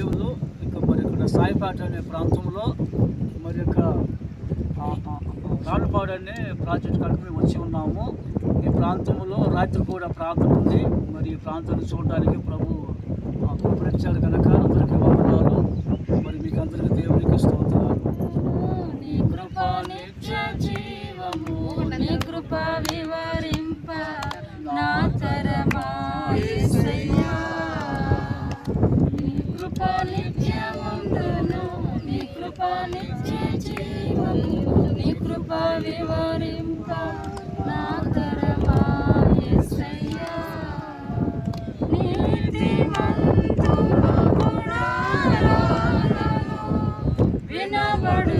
దేవుడు మరి ఇక్కడ సాయిపేట అనే ప్రాంతంలో మరి యొక్క రాళ్ళపాడు అనే ప్రాజెక్ట్ కలిపి మేము వచ్చి ఉన్నాము. ఈ ప్రాంతంలో రాత్రి కూడా ప్రాంతం ఉంది. మరి ఈ ప్రాంతాన్ని చూడడానికి ప్రభు కృపణించాడు కనుక అందరికీ వందనాలు. మరి మీకు అందరికీ దేవునికి స్తోత్రాలు. నీ కృప నిత్య జీవము, నీ కృప వివరింప నా తరమా యేసయ్యా. నీ కృప నిత్యముండును, నీ కృప నిత్య జీవము, నీ కృప వివరింప నా తరమా యేసయ్యా.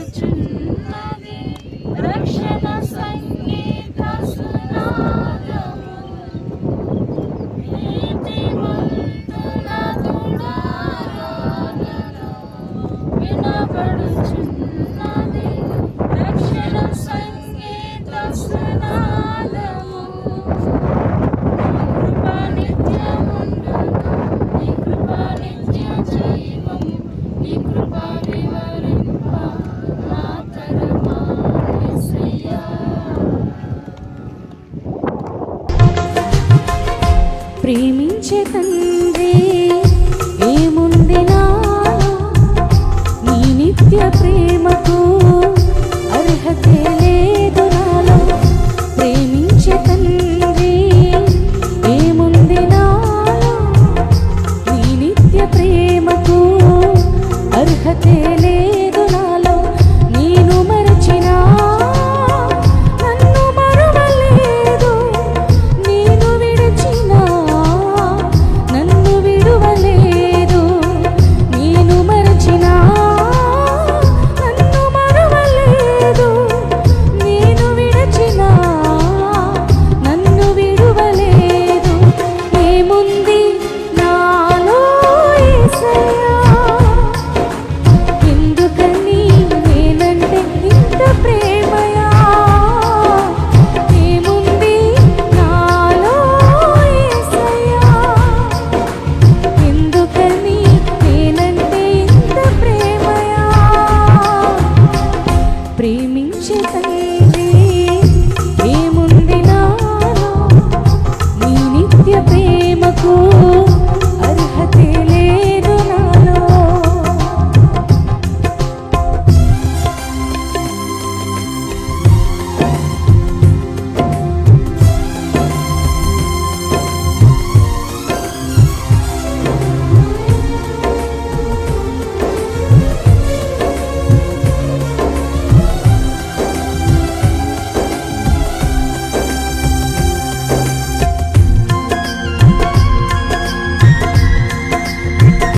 వినబడుచున్నది రక్షణ సంగీత సునాదము, నీతిమంతుల తుడారాధన. వినబడుచున్నది రక్షణ సంగీత సునాదము. కృప నిత్యముండును, నీ కృప నిత్య జీవము, నీ కృప వివరింప నా తరమా యేసయ్యా. ప్రేమించే తండ్రి ఏముంది నాలో, నీ నిత్య ప్రేమకు అర్హతే లేదు నాలో. ప్రేమించే తండ్రి ఏముంది నాలో, నీ నిత్య ప్రేమకు అర్హతే లేదు.